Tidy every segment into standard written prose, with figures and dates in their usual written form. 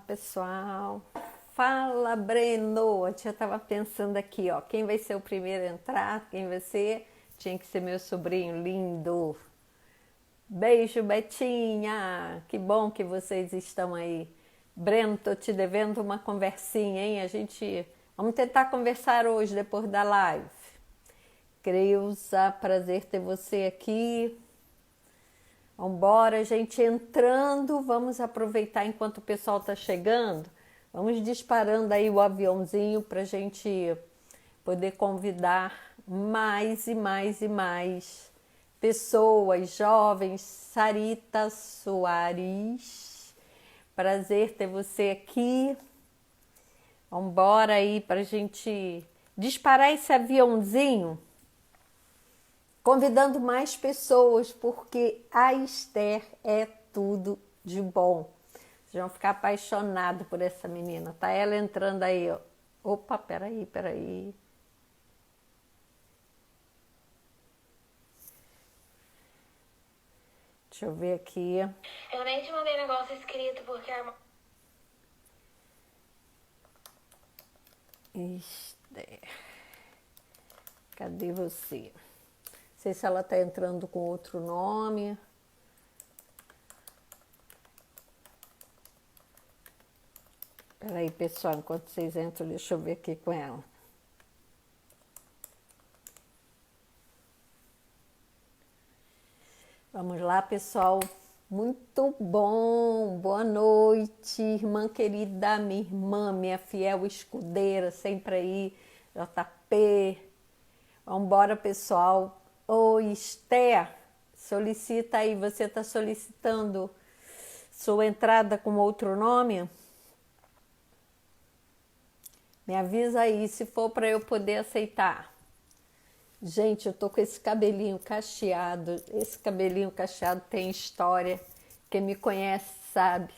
Pessoal. Fala, Breno. Eu já estava pensando aqui, ó, quem vai ser o primeiro a entrar, quem vai ser? Tinha que ser meu sobrinho lindo. Beijo, Betinha. Que bom que vocês estão aí. Breno, tô te devendo uma conversinha, hein? Vamos tentar conversar hoje depois da live. Creuza, prazer ter você aqui. Vambora, gente, entrando, vamos aproveitar enquanto o pessoal tá chegando, vamos disparando aí o aviãozinho para gente poder convidar mais e mais e mais pessoas, jovens. Sarita Soares, prazer ter você aqui. Vambora aí pra gente disparar esse aviãozinho, convidando mais pessoas, porque a Esther é tudo de bom. Vocês vão ficar apaixonados por essa menina. Tá ela entrando aí, ó. Opa, peraí. Deixa eu ver aqui. Eu nem te mandei negócio escrito porque a... Esther, cadê você? Não sei se ela tá entrando com outro nome. Peraí, pessoal, enquanto vocês entram, deixa eu ver aqui com ela. Vamos lá, pessoal. Muito bom. Boa noite, irmã querida, minha irmã, minha fiel escudeira, sempre aí, JP. Vambora, pessoal. Oi, Esther, solicita aí, você está solicitando sua entrada com outro nome? Me avisa aí se for para eu poder aceitar. Gente, eu tô com esse cabelinho cacheado. Esse cabelinho cacheado tem história. Quem me conhece sabe.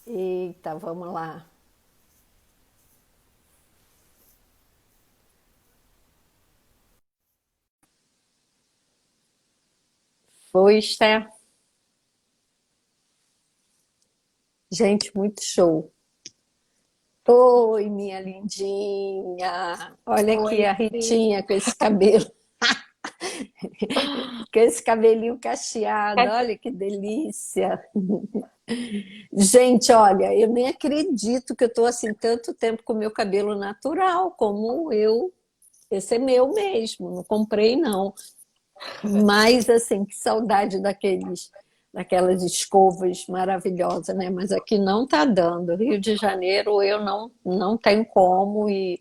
Eita, vamos lá. Foi, Esther. Gente, muito show. Oi, minha lindinha. Olha aqui Oi, a Ritinha com esse cabelo. Com esse cabelinho cacheado. Olha que delícia. Gente, olha, eu nem acredito que eu tô assim tanto tempo com o meu cabelo natural, como eu. Esse é meu mesmo, não comprei não. Mas assim, que saudade daquelas escovas maravilhosas, né? Mas aqui não tá dando. Rio de Janeiro eu não tenho como e,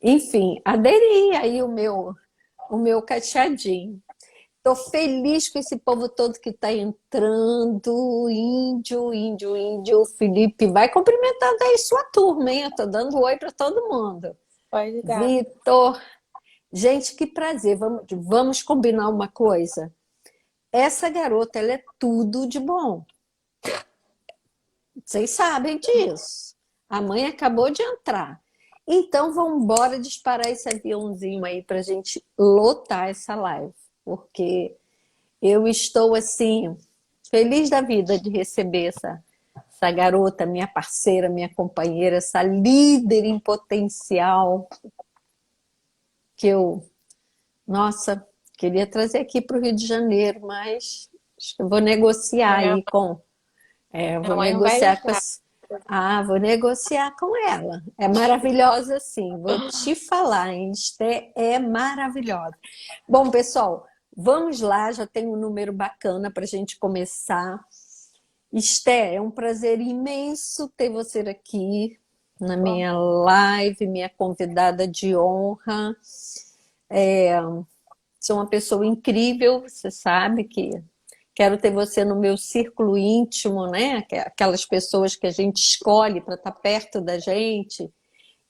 enfim, aderi aí o meu cacheadinho. Tô feliz com esse povo todo que tá entrando. Índio. Felipe, vai cumprimentando aí sua turma, hein? Eu tô dando oi para todo mundo. pode ligar. Vitor, gente, que prazer. Vamos combinar uma coisa. Essa garota, ela é tudo de bom. Vocês sabem disso. A mãe acabou de entrar. Então, vamos embora disparar esse aviãozinho aí para a gente lotar essa live. Porque eu estou, assim, feliz da vida de receber essa garota, minha parceira, minha companheira, essa líder em potencial que eu, nossa, queria trazer aqui para o Rio de Janeiro, mas acho que eu vou negociar Minha aí com. minha Vou mãe não vai negociar com deixar. as. Ah, vou negociar com ela. É maravilhosa, sim. Vou te falar, hein? Esté é maravilhosa. Bom, pessoal, vamos lá. Já tem um número bacana para a gente começar. Esté, é um prazer imenso ter você aqui na Bom, minha live, minha convidada de honra. Sou uma pessoa incrível, você sabe que quero ter você no meu círculo íntimo, né? Aquelas pessoas que a gente escolhe para estar perto da gente.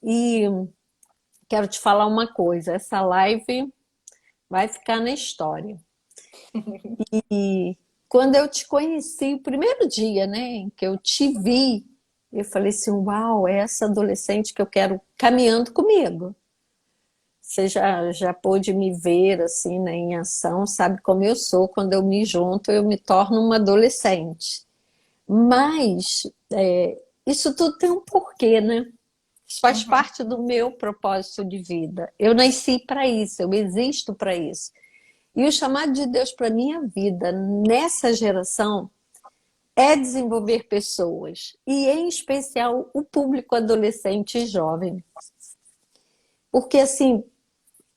E quero te falar uma coisa: essa live vai ficar na história. E quando eu te conheci, o primeiro dia, né, em que eu te vi, eu falei assim: uau, é essa adolescente que eu quero caminhando comigo. Você já pôde me ver assim, né, em ação, sabe como eu sou. Quando eu me junto, eu me torno uma adolescente. Mas isso tudo tem um porquê, né? Isso faz parte do meu propósito de vida. Eu nasci para isso, eu existo para isso. E o chamado de Deus para minha vida nessa geração é desenvolver pessoas, e em especial o público adolescente e jovem. Porque assim,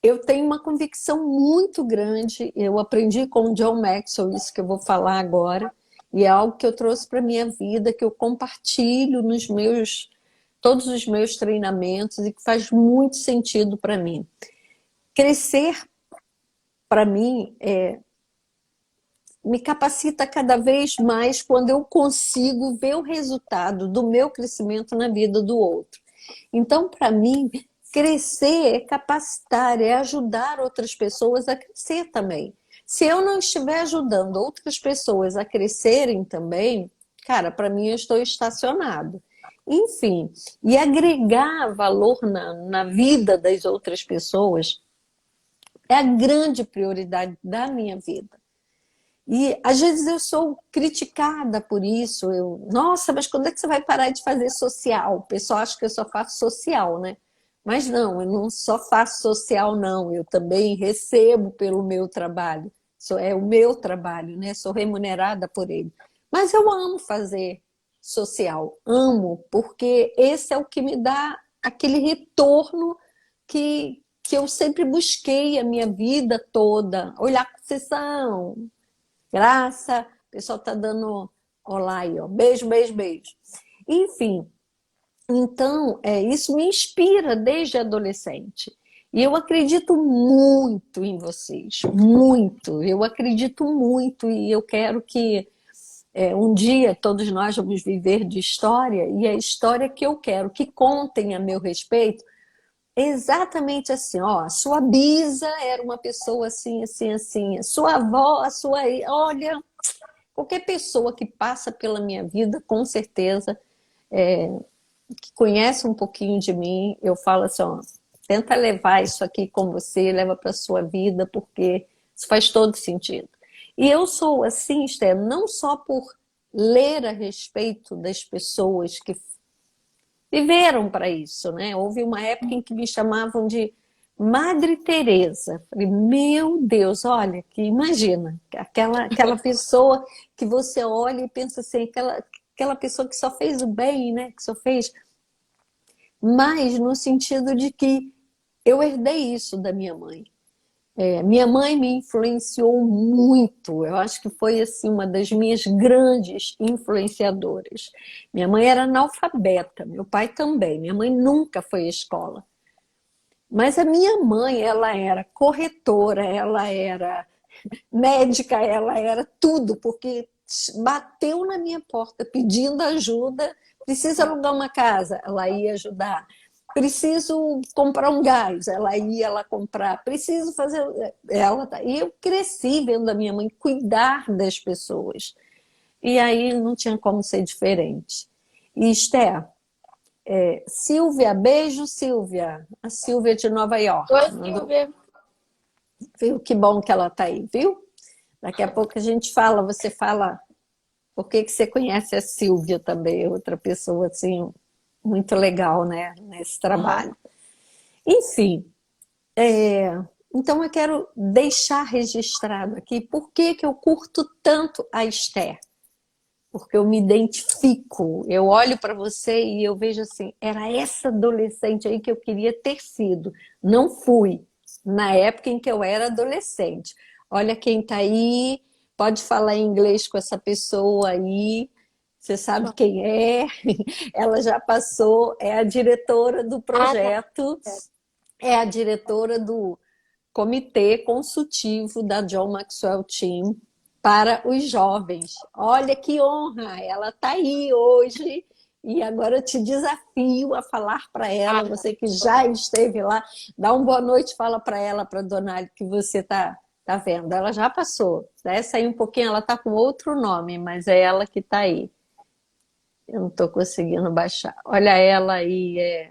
eu tenho uma convicção muito grande, eu aprendi com o John Maxwell isso que eu vou falar agora, e é algo que eu trouxe para minha vida, que eu compartilho nos todos os meus treinamentos e que faz muito sentido para mim. Crescer, para mim, me capacita cada vez mais quando eu consigo ver o resultado do meu crescimento na vida do outro. Então, para mim, crescer é capacitar, é ajudar outras pessoas a crescer também. Se eu não estiver ajudando outras pessoas a crescerem também, cara, para mim eu estou estacionado. Enfim, e agregar valor na vida das outras pessoas é a grande prioridade da minha vida. E às vezes eu sou criticada por isso. Nossa, mas quando é que você vai parar de fazer social? O pessoal acha que eu só faço social, né? Mas não, eu não só faço social, não. Eu também recebo pelo meu trabalho. É o meu trabalho, né? Sou remunerada por ele. Mas eu amo fazer social. Amo, porque esse é o que me dá aquele retorno que eu sempre busquei a minha vida toda. Olhar com sessão, graça, o pessoal está dando olá aí, ó. Beijo, beijo, beijo. Enfim, então, isso me inspira desde adolescente. E eu acredito muito em vocês, muito. Eu acredito muito e eu quero que um dia todos nós vamos viver de história, e a história que eu quero que contem a meu respeito é exatamente assim, ó, a sua bisa era uma pessoa assim, assim, assim, a sua avó, olha, qualquer pessoa que passa pela minha vida, com certeza, que conhece um pouquinho de mim, eu falo assim, ó, tenta levar isso aqui com você, leva para sua vida, porque isso faz todo sentido. E eu sou assim, Esther, não só por ler a respeito das pessoas que viveram para isso, né? Houve uma época em que me chamavam de Madre Teresa. Falei, meu Deus, olha, que imagina, aquela pessoa que você olha e pensa assim, aquela pessoa que só fez o bem, né? Que só fez, mas no sentido de que eu herdei isso da minha mãe. Minha mãe me influenciou muito, eu acho que foi assim, uma das minhas grandes influenciadoras. Minha mãe era analfabeta, meu pai também, minha mãe nunca foi à escola. Mas a minha mãe, ela era corretora, ela era médica, ela era tudo, porque bateu na minha porta pedindo ajuda, precisa alugar uma casa, ela ia ajudar. Preciso comprar um gás, ela ia lá comprar. Preciso fazer. E eu cresci vendo a minha mãe cuidar das pessoas. E aí não tinha como ser diferente. E Esther, Silvia, beijo, Silvia. A Silvia de Nova York. Oi, Silvia. Viu que bom que ela está aí, viu? Daqui a pouco a gente fala, você fala por que você conhece a Silvia também, outra pessoa assim, muito legal, né, nesse trabalho. Enfim, então eu quero deixar registrado aqui por que eu curto tanto a Esther. Porque eu me identifico, eu olho para você e eu vejo assim, era essa adolescente aí que eu queria ter sido. Não fui, na época em que eu era adolescente. Olha quem está aí, pode falar inglês com essa pessoa aí, você sabe quem é, ela já passou, é a diretora do projeto, é a diretora do Comitê Consultivo da John Maxwell Team para os jovens. Olha que honra, ela está aí hoje e agora eu te desafio a falar para ela, você que já esteve lá, dá uma boa noite, fala para ela, para a Dona Ali, que você está vendo. Ela já passou, desce aí um pouquinho, ela está com outro nome, mas é ela que está aí. Eu não estou conseguindo baixar. Olha ela aí,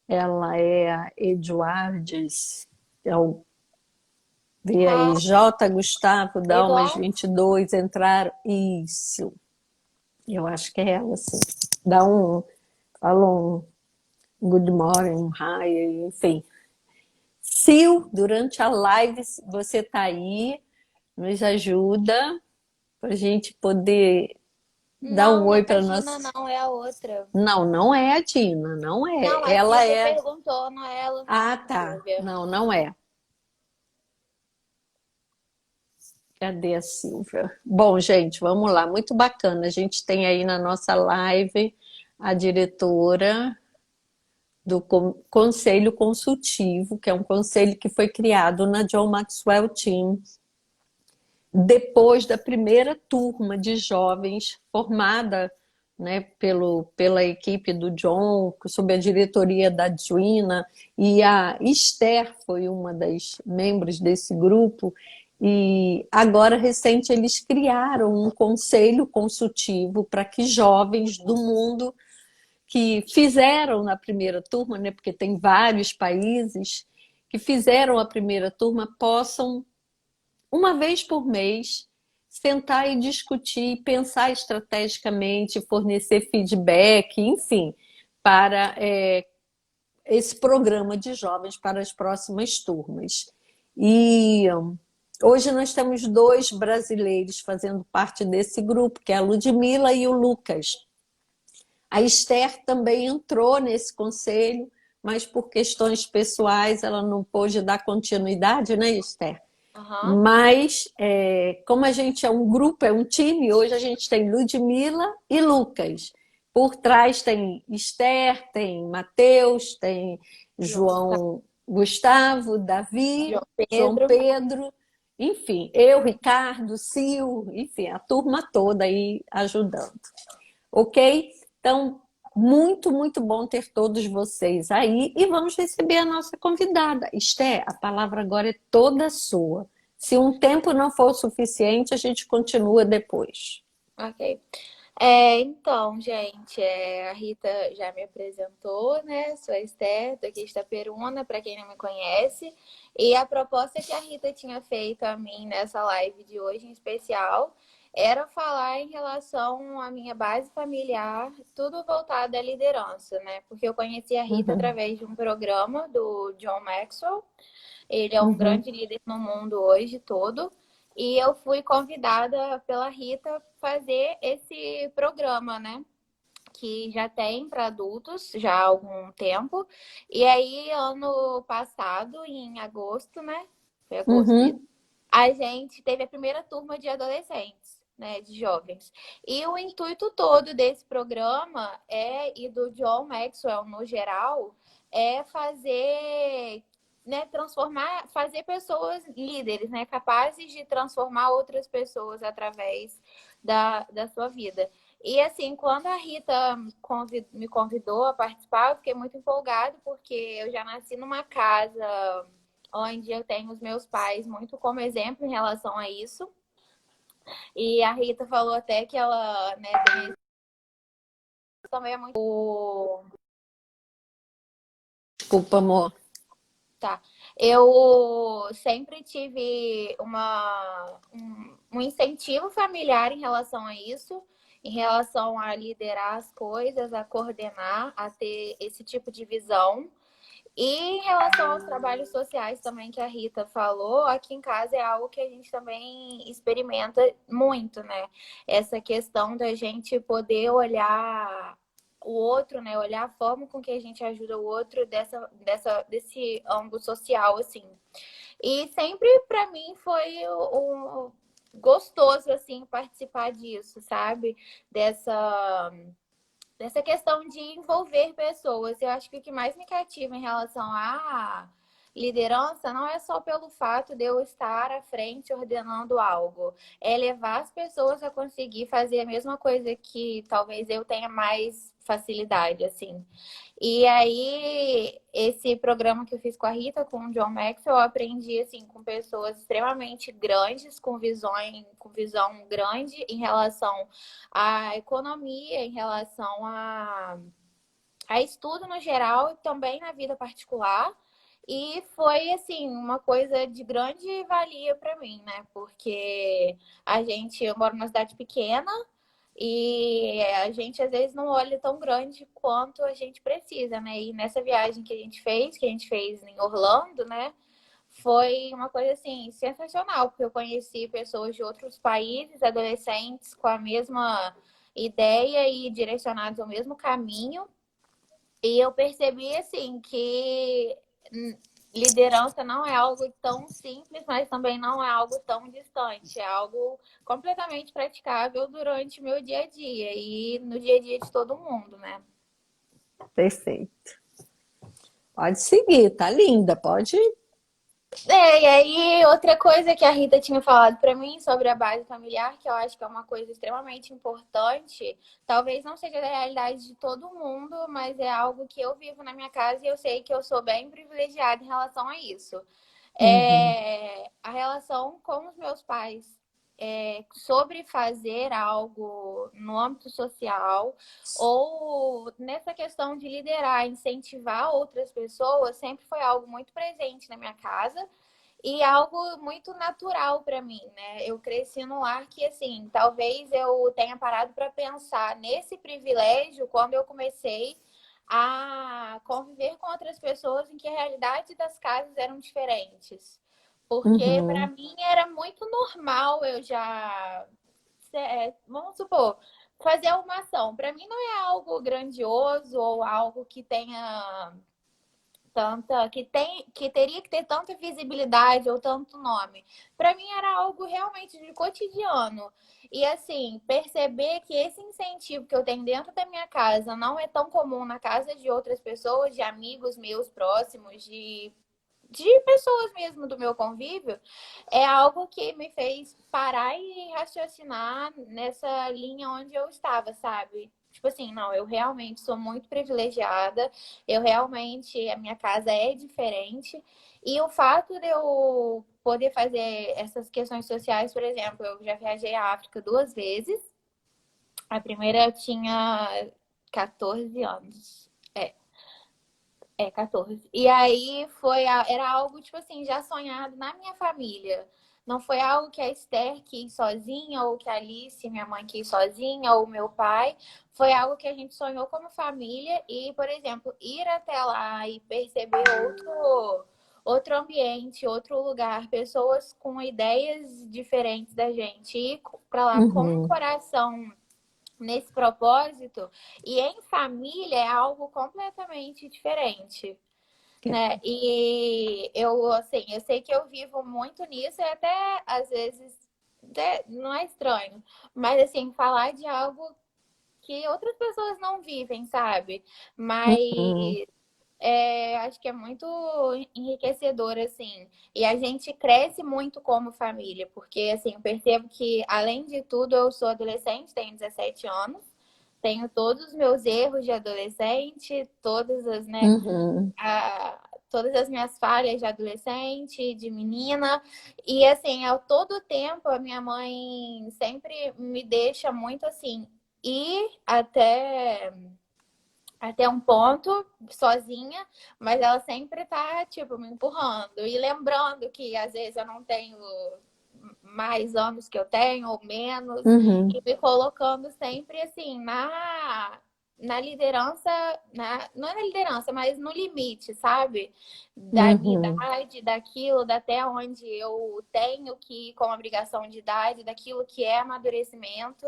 ela é a Eduardes, vê aí, J. Gustavo, Dalmas 22, entraram, isso. Eu acho que é ela, sim. Dá um, fala um good morning, um hi, enfim. Sil, durante a live, você tá aí, nos ajuda para a gente poder dar um Não, não oi é a para Dina, nós. não, é a outra. Não, não é a Dina, não é. Não, a Ela Silvia é. perguntou, não é ela. Ah, A tá. Silvia. Não, não é. Cadê a Silvia? Bom, gente, vamos lá. Muito bacana. A gente tem aí na nossa live a diretora do Conselho Consultivo, que é um conselho que foi criado na John Maxwell Team, depois da primeira turma de jovens formada, né, pela equipe do John, sob a diretoria da Dwina, e a Esther foi uma das membros desse grupo, e agora, recente, eles criaram um conselho consultivo para que jovens do mundo que fizeram na primeira turma, né, porque tem vários países que fizeram a primeira turma, possam, uma vez por mês, sentar e discutir, pensar estrategicamente, fornecer feedback, enfim, para esse programa de jovens para as próximas turmas. E hoje nós temos dois brasileiros fazendo parte desse grupo, que é a Ludmila e o Lucas. A Esther também entrou nesse conselho, mas por questões pessoais ela não pôde dar continuidade, né, Esther? Aham. Mas, como a gente é um grupo, é um time, hoje a gente tem Ludmila e Lucas. Por trás tem Esther, tem Mateus, tem João Gustavo, João Gustavo, Davi, João João Pedro. Pedro, enfim, eu, Ricardo, Sil, enfim, a turma toda aí ajudando. Ok? Então, muito, muito bom ter todos vocês aí e vamos receber a nossa convidada. Esté, a palavra agora é toda sua. Se um tempo não for o suficiente, a gente continua depois. Ok. Então, gente, a Rita já me apresentou, né? Sou a Esther, daqui de Itaperuna, para quem não me conhece. E a proposta que a Rita tinha feito a mim nessa live de hoje em especial era falar em relação à minha base familiar, tudo voltado à liderança, né? Porque eu conheci a Rita Uhum, através de um programa do John Maxwell. Ele é um uhum, grande líder no mundo hoje todo. E eu fui convidada pela Rita a fazer esse programa, né? Que já tem para adultos já há algum tempo. E aí, ano passado, em agosto, né? Foi agosto, isso. uhum, A gente teve a primeira turma de adolescentes, né? De jovens. E o intuito todo desse programa e do John Maxwell no geral é fazer, né, transformar, fazer pessoas líderes, né, capazes de transformar outras pessoas através da sua vida. E assim, quando a Rita me convidou a participar, eu fiquei muito empolgada, porque eu já nasci numa casa onde eu tenho os meus pais muito como exemplo em relação a isso. E a Rita falou até que ela, né, tem também é muito. desculpa, amor. Tá. Eu sempre tive um incentivo familiar em relação a isso, em relação a liderar as coisas, a coordenar, a ter esse tipo de visão. E em relação aos trabalhos sociais também que a Rita falou, aqui em casa é algo que a gente também experimenta muito, né? Essa questão da gente poder olhar o outro, né? Olhar a forma com que a gente ajuda o outro desse ângulo social, assim. E sempre para mim foi gostoso, assim, participar disso, sabe? Dessa questão de envolver pessoas. Eu acho que o que mais me cativa em relação à liderança não é só pelo fato de eu estar à frente ordenando algo, é levar as pessoas a conseguir fazer a mesma coisa que talvez eu tenha mais facilidade, assim. E aí, esse programa que eu fiz com a Rita, com o John Maxwell, eu aprendi, assim, com pessoas extremamente grandes, com visão grande em relação à economia, em relação a estudo no geral e também na vida particular. E foi, assim, uma coisa de grande valia para mim, né? Porque eu moro numa cidade pequena, E a gente às vezes não olha tão grande quanto a gente precisa, né? E nessa viagem que a gente fez em Orlando, né? Foi uma coisa assim sensacional, porque eu conheci pessoas de outros países, adolescentes com a mesma ideia e direcionados ao mesmo caminho. E eu percebi assim que liderança não é algo tão simples, mas também não é algo tão distante. É algo completamente praticável durante o meu dia a dia e no dia a dia de todo mundo, né? Perfeito. Pode seguir, tá linda, pode. É, e aí outra coisa que a Rita tinha falado para mim sobre a base familiar, que eu acho que é uma coisa extremamente importante, talvez não seja da realidade de todo mundo, mas é algo que eu vivo na minha casa e eu sei que eu sou bem privilegiada em relação a isso. Uhum. É a relação com os meus pais. Sobre fazer algo no âmbito social ou nessa questão de liderar, incentivar outras pessoas, sempre foi algo muito presente na minha casa e algo muito natural para mim, né? Eu cresci num lar que, assim, talvez eu tenha parado para pensar nesse privilégio quando eu comecei a conviver com outras pessoas em que a realidade das casas eram diferentes. Porque para Uhum. mim era muito normal eu já, vamos supor, fazer uma ação. Para mim não é algo grandioso ou algo que tenha tanta que teria que ter tanta visibilidade ou tanto nome. Para mim era algo realmente de cotidiano. E assim, perceber que esse incentivo que eu tenho dentro da minha casa não é tão comum na casa de outras pessoas, de amigos meus próximos, de pessoas mesmo do meu convívio, é algo que me fez parar e raciocinar nessa linha onde eu estava, sabe? Tipo assim, não, eu realmente sou muito privilegiada, eu realmente, a minha casa é diferente, e o fato de eu poder fazer essas questões sociais, por exemplo, eu já viajei à África 2 vezes, a primeira eu tinha 14 anos. 14. E aí era algo, tipo assim, já sonhado na minha família. Não foi algo que a Esther quis sozinha, ou que a Alice, minha mãe, quis sozinha, ou meu pai. Foi algo que a gente sonhou como família. E, por exemplo, ir até lá e perceber outro ambiente, outro lugar, pessoas com ideias diferentes da gente, ir para lá com um Uhum. coração nesse propósito e em família é algo completamente diferente, né? E eu assim, eu sei que eu vivo muito nisso e até às vezes não é estranho, mas assim, falar de algo que outras pessoas não vivem, sabe? Mas Uhum. acho que é muito enriquecedor, assim. E a gente cresce muito como família, porque, assim, eu percebo que, além de tudo, eu sou adolescente, tenho 17 anos, tenho todos os meus erros de adolescente, todas as, né, Uhum. todas as minhas falhas de adolescente, de menina. E, assim, ao todo tempo, a minha mãe sempre me deixa muito, assim, ir até um ponto sozinha, mas ela sempre tá, tipo, me empurrando e lembrando que às vezes eu não tenho mais anos que eu tenho ou menos Uhum. e me colocando sempre assim na liderança, não é na liderança, mas no limite, sabe? Da minha Uhum. idade, daquilo, da até onde eu tenho que ir com obrigação de idade, daquilo que é amadurecimento.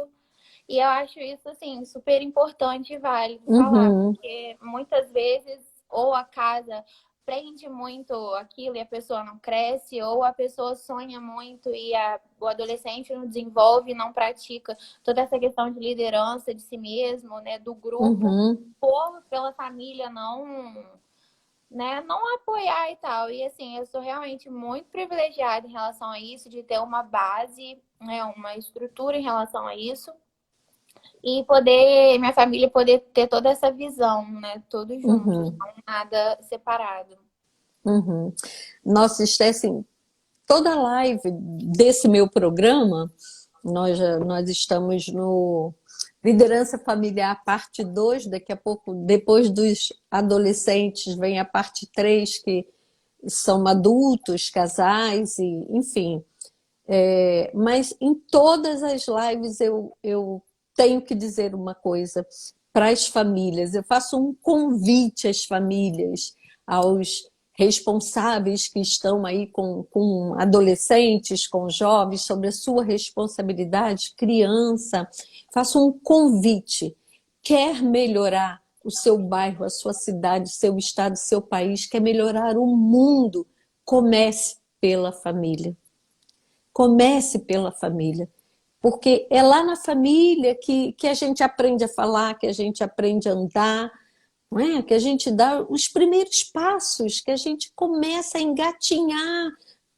E eu acho isso, assim, super importante e válido falar, Uhum. porque muitas vezes ou a casa prende muito aquilo e a pessoa não cresce, ou a pessoa sonha muito e o adolescente não desenvolve, não pratica toda essa questão de liderança de si mesmo, né, do grupo, Uhum. pela família não apoiar e tal. E assim, eu sou realmente muito privilegiada em relação a isso, de ter uma base, né, uma estrutura em relação a isso. E minha família poder ter toda essa visão, né? Todos juntos, Uhum. não nada separado. Uhum. Nossa, Esté, assim, toda live desse meu programa, nós estamos no Liderança Familiar parte 2. Daqui a pouco, depois dos adolescentes, vem a parte 3 que são adultos, casais, e enfim. Mas em todas as lives eu tenho que dizer uma coisa para as famílias. Eu faço um convite às famílias, aos responsáveis que estão aí com adolescentes, com jovens, sobre a sua responsabilidade, criança. Faço um convite. Quer melhorar o seu bairro, a sua cidade, seu estado, seu país, quer melhorar o mundo? Comece pela família. Comece pela família. Porque é lá na família que a gente aprende a falar, que a gente aprende a andar, não é? Que a gente dá os primeiros passos, que a gente começa a engatinhar.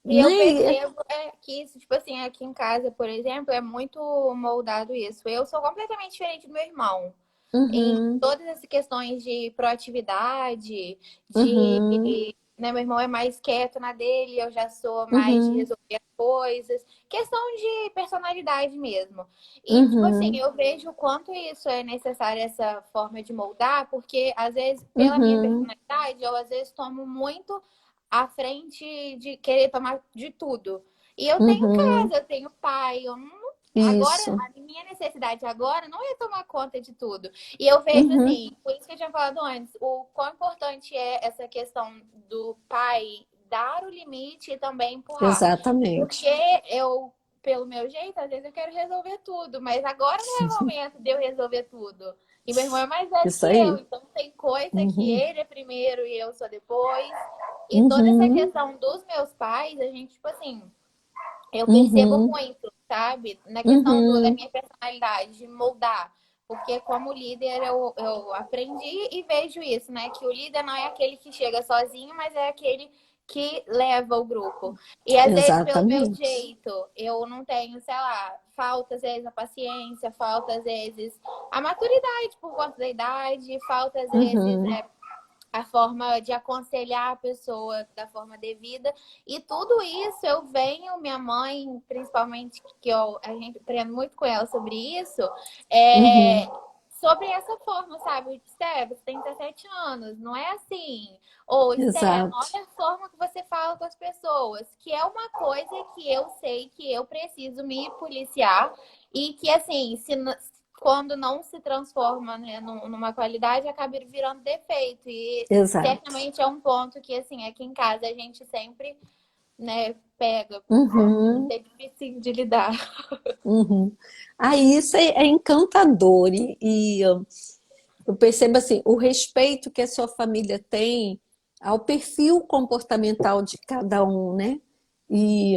E eu Né? percebo que isso, tipo assim, aqui em casa, por exemplo, é muito moldado isso. Eu sou completamente diferente do meu irmão. Em Uhum, todas essas questões de proatividade, uhum, né, meu irmão é mais quieto na dele, eu já sou mais de uhum, resolver as coisas, questão de personalidade mesmo. E, tipo assim, uhum, eu vejo o quanto isso é necessário, essa forma de moldar, porque, às vezes, pela minha uhum, personalidade, eu, às vezes, tomo muito à frente de querer tomar de tudo. E eu tenho uhum. casa, eu tenho pai, eu não. Agora, Isso. a minha necessidade agora não é tomar conta de tudo. E eu vejo Uhum, assim, por isso que eu tinha falado antes, o quão importante é essa questão do pai dar o limite e também empurrar. Porque exatamente. eu, pelo meu jeito, às vezes eu quero resolver tudo, mas agora não é o momento de eu resolver tudo. E meu irmão é mais velho Isso que eu, aí. então tem coisa que Uhum, ele é primeiro e eu sou depois. E toda essa uhum, questão dos meus pais, a gente, tipo assim, eu percebo uhum, muito, sabe? Na questão da uhum, minha personalidade, de moldar. Porque como líder eu aprendi e vejo isso, né? Que o líder não é aquele que chega sozinho, mas é aquele que leva o grupo. E às vezes, pelo meu exatamente. jeito, eu não tenho, sei lá, falta às vezes a paciência, falta às vezes a maturidade por conta da idade, falta às vezes Uhum, a forma de aconselhar a pessoa da forma devida. E tudo isso eu venho, minha mãe, principalmente, que a gente aprende muito com ela sobre isso, é, uhum, sobre essa forma, sabe? Steph, você tem 17 anos, não é assim. Ou, Steph, exato. olha a forma que você fala com as pessoas, que é uma coisa que eu sei que eu preciso me policiar e que, assim, se, quando não se transforma, né, numa qualidade, acaba virando defeito. E Exato. certamente é um ponto que, assim, aqui em casa a gente sempre, né, pega, porque Uhum, é difícil de lidar. uhum. Aí isso é encantador eu percebo assim, o respeito que a sua família tem ao perfil comportamental de cada um, né? E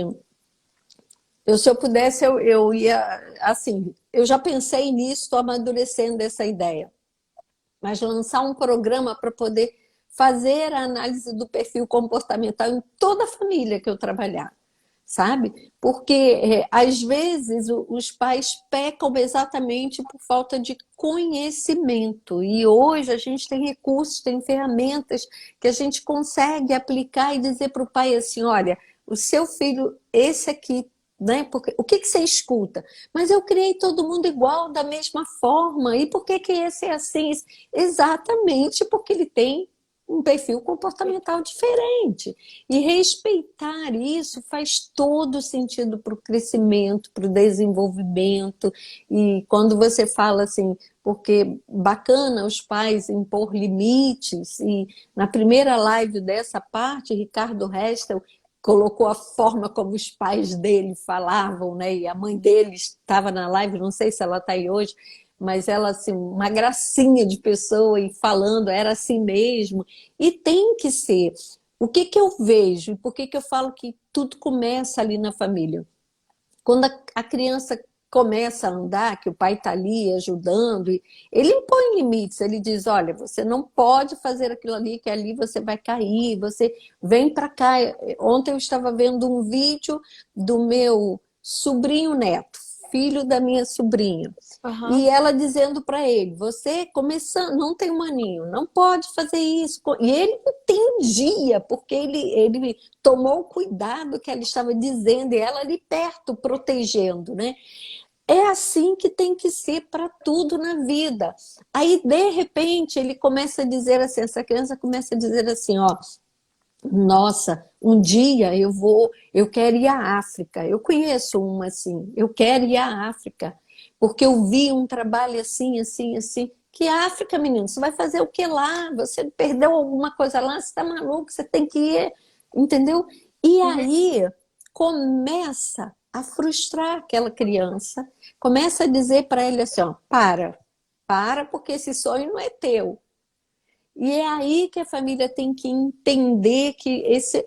se eu pudesse, eu ia, assim, eu já pensei nisso, estou amadurecendo essa ideia, mas lançar um programa para poder fazer a análise do perfil comportamental em toda a família que eu trabalhar, sabe? Porque às vezes os pais pecam exatamente por falta de conhecimento e hoje a gente tem recursos, tem ferramentas que a gente consegue aplicar e dizer para o pai assim, olha, o seu filho, esse aqui, né? Porque, o que você escuta? Mas eu criei todo mundo igual, da mesma forma, e por que esse é assim? Exatamente porque ele tem um perfil comportamental diferente. E respeitar isso faz todo sentido para o crescimento, para o desenvolvimento. E quando você fala assim, porque bacana os pais impor limites, e na primeira live dessa parte, Ricardo Restel colocou a forma como os pais dele falavam, né? E a mãe dele estava na live, não sei se ela está aí hoje, mas ela, assim, uma gracinha de pessoa e falando, era assim mesmo. E tem que ser. O que que eu vejo? E por que que eu falo que tudo começa ali na família? Quando a criança começa a andar, que o pai está ali ajudando, ele impõe limites, ele diz, olha, você não pode fazer aquilo ali, que ali você vai cair, você vem para cá. Ontem eu estava vendo um vídeo do meu sobrinho neto, filho da minha sobrinha, Aham. e ela dizendo para ele, você começando, não tem um aninho, não pode fazer isso. E ele entendia, porque ele tomou o cuidado que ela estava dizendo, e ela ali perto, protegendo, né? É assim que tem que ser para tudo na vida. Aí, de repente, ele começa a dizer assim, essa criança começa a dizer assim, ó, nossa, um dia eu quero ir à África. Eu conheço uma assim, eu quero ir à África. porque eu vi um trabalho assim, assim, assim. Que África, menino, você vai fazer o que lá? Você perdeu alguma coisa lá? Você está maluco? Você tem que ir, entendeu? E aí começa a frustrar aquela criança, começa a dizer para ele assim, ó, para, porque esse sonho não é teu. E é aí que a família tem que entender que esse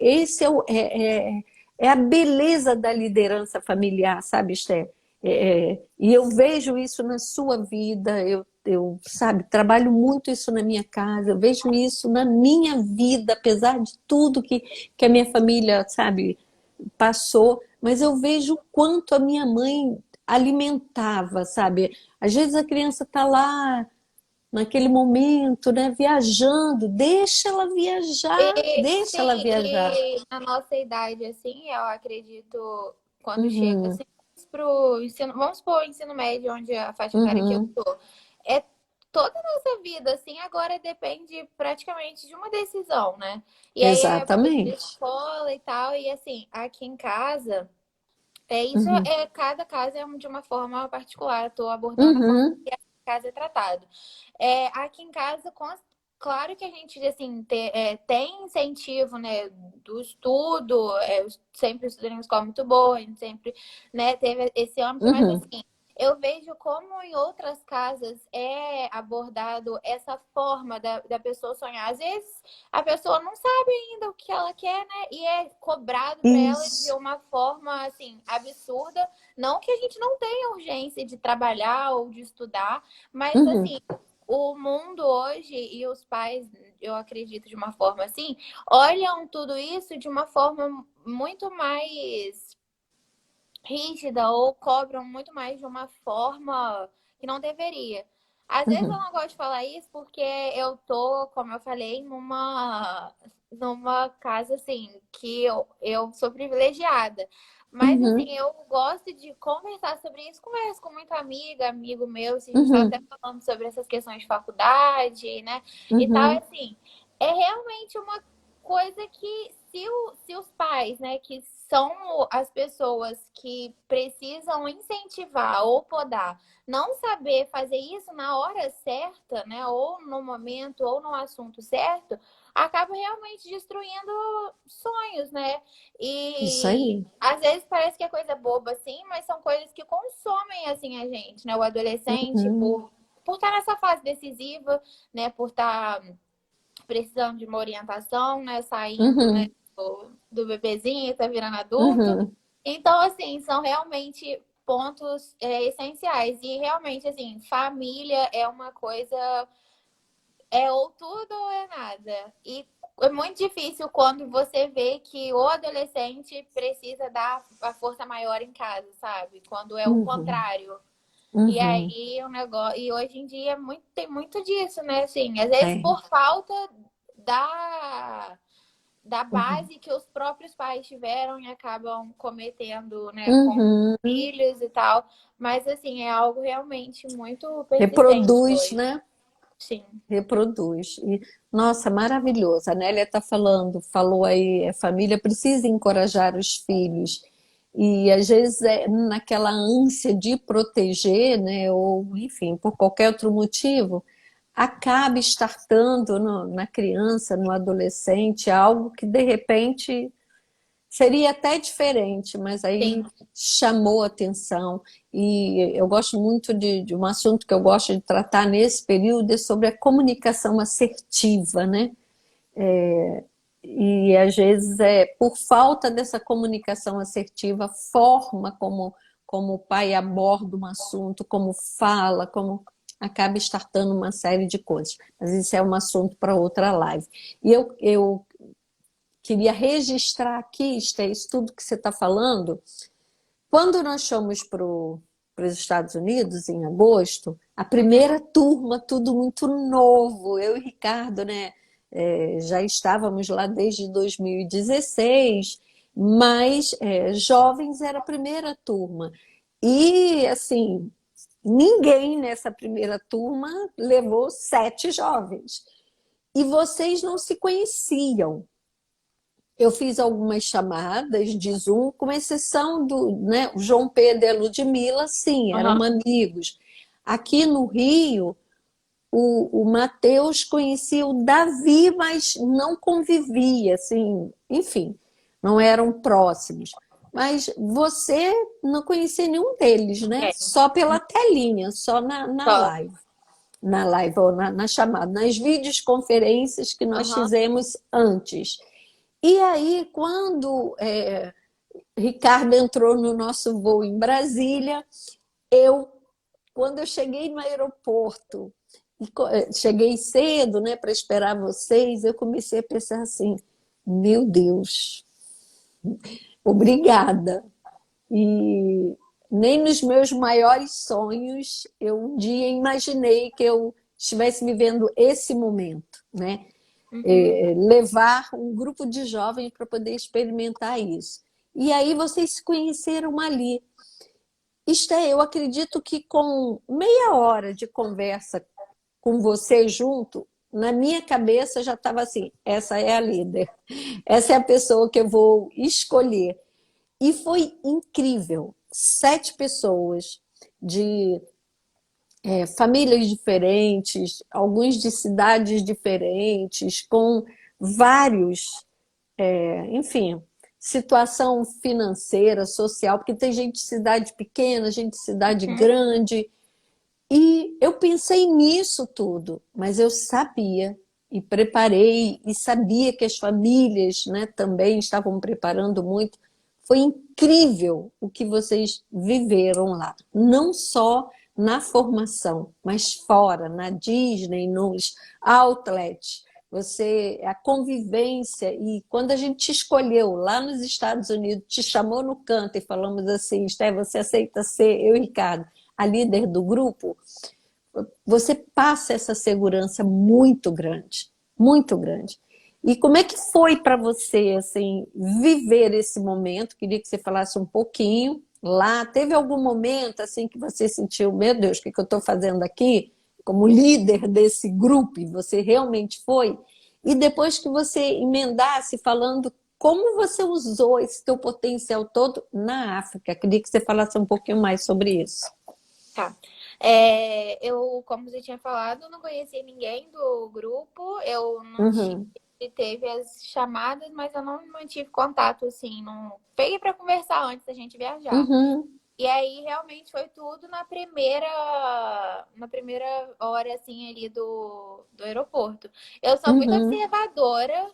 é a beleza da liderança familiar, sabe, Esther? E eu vejo isso na sua vida, sabe, trabalho muito isso na minha casa, eu vejo isso na minha vida, apesar de tudo que a minha família, sabe, passou, mas eu vejo o quanto a minha mãe alimentava, sabe? Às vezes a criança está lá naquele momento, né, viajando, deixa ela Sim, viajar. e na nossa idade, assim, eu acredito, quando chega Uhum, assim, pro ensino, vamos supor o ensino médio, onde a faixa etária que eu uhum, tô, é toda a nossa vida, assim, agora depende praticamente de uma decisão, né? E aí é época de exatamente. escola e tal, e assim, aqui em casa, isso Uhum, cada caso é de uma forma particular, eu tô abordando a forma uhum, que a casa é tratado. Aqui em casa, claro que a gente assim, tem incentivo, né, do estudo, sempre estudei em uma escola muito boa, a gente sempre, né, teve esse âmbito, mas uhum. assim, eu vejo como em outras casas é abordado essa forma da pessoa sonhar. Às vezes a pessoa não sabe ainda o que ela quer, né? E é cobrado para ela de Isso. uma forma assim absurda. Não que a gente não tenha urgência de trabalhar ou de estudar, mas Uhum, assim, o mundo hoje e os pais, eu acredito de uma forma assim, olham tudo isso de uma forma muito mais rígida ou cobram muito mais de uma forma que não deveria. Às vezes eu uhum, não gosto de falar isso porque eu tô, como eu falei, numa casa assim, que eu sou privilegiada. Mas assim, uhum, eu gosto de conversar sobre isso, converso com muita amiga, amigo meu, se a gente estava até uhum, falando sobre essas questões de faculdade, né? E tal, uhum, assim, é realmente uma coisa que se os pais, né, que são as pessoas que precisam incentivar ou podar, não saber fazer isso na hora certa, né, ou no momento ou no assunto certo, acaba realmente destruindo sonhos, né? isso E aí. às vezes parece que é coisa boba assim, mas são coisas que consomem assim a gente, né? O adolescente Uhum, por estar nessa fase decisiva, né, por estar precisando de uma orientação, né? Saindo, né, uhum, do bebezinho, tá virando adulto. uhum, Então, assim, são realmente pontos essenciais. E realmente, assim, família é uma coisa, é ou tudo ou é nada. E é muito difícil quando você vê que o adolescente precisa dar a força maior em casa, sabe? Quando é o uhum, contrário. E uhum. aí o negócio. E hoje em dia tem muito disso, né? Assim, às vezes É. por falta da, da Uhum. base que os próprios pais tiveram e acabam cometendo, né, com os Uhum. filhos e tal. Mas assim, é algo realmente muito persistente Reproduz, hoje. né? Sim. Reproduz. E, nossa, maravilhoso. A Nélia está falou aí, a família precisa encorajar os filhos. E às vezes é naquela ânsia de proteger, né, ou enfim, por qualquer outro motivo, acaba startando na criança, no adolescente, algo que de repente seria até diferente, mas aí Sim. chamou atenção. E eu gosto muito de um assunto que eu gosto de tratar nesse período, é sobre a comunicação assertiva, né? E às vezes por falta dessa comunicação assertiva, a forma como o pai aborda um assunto, como fala, como acaba startando uma série de coisas. Mas isso é um assunto para outra live. E eu queria registrar aqui, Esté, isso tudo que você está falando. Quando nós fomos para os Estados Unidos, em agosto, a primeira turma, tudo muito novo, eu e Ricardo, né, já estávamos lá desde 2016, mas jovens era a primeira turma. E, assim, ninguém nessa primeira turma levou 7 jovens. E vocês não se conheciam. Eu fiz algumas chamadas de Zoom, com exceção do, né, o João Pedro e a Ludmilla, sim, eram Aham. amigos. Aqui no Rio, o Matheus conhecia o Davi, mas não convivia, assim, enfim, não eram próximos. Mas você não conhecia nenhum deles, né? É, Só pela telinha, só na só. live. Na live ou na chamada, nas videoconferências que nós Aham. fizemos antes. E aí, quando Ricardo entrou no nosso voo em Brasília, eu, quando eu cheguei no aeroporto, cheguei cedo, né, para esperar vocês, eu comecei a pensar assim, meu Deus, obrigada. E nem nos meus maiores sonhos eu um dia imaginei que eu estivesse vivendo esse momento, né? Uhum. Levar um grupo de jovens para poder experimentar isso. E aí vocês se conheceram ali. Isto é, eu acredito que com meia hora de conversa com você junto, na minha cabeça já estava assim: essa é a líder, essa é a pessoa que eu vou escolher. E foi incrível. 7 pessoas de famílias diferentes, alguns de cidades diferentes, com vários, enfim, situação financeira, social, porque tem gente de cidade pequena, gente de cidade Uhum. grande. E eu pensei nisso tudo, mas eu sabia e preparei e sabia que as famílias, né, também estavam preparando muito. Foi incrível o que vocês viveram lá, não só na formação, mas fora, na Disney, nos outlets. A convivência, e quando a gente te escolheu lá nos Estados Unidos, te chamou no canto e falamos assim: Esté, você aceita ser, eu e Ricardo, a líder do grupo? Você passa essa segurança muito grande, muito grande. E como é que foi para você, assim, viver esse momento? Queria que você falasse um pouquinho lá. Teve algum momento, assim, que você sentiu, meu Deus, o que eu estou fazendo aqui? Como líder desse grupo, e você realmente foi? E depois que você emendasse falando como você usou esse teu potencial todo na África. Queria que você falasse um pouquinho mais sobre isso. Tá. Eu, como você tinha falado, não conhecia ninguém do grupo, eu não tive, Uhum, teve as chamadas, mas eu não mantive contato, assim, não peguei para conversar antes da gente viajar. uhum, E aí, realmente, foi tudo na primeira hora, assim, ali do aeroporto. Eu sou muito uhum, observadora,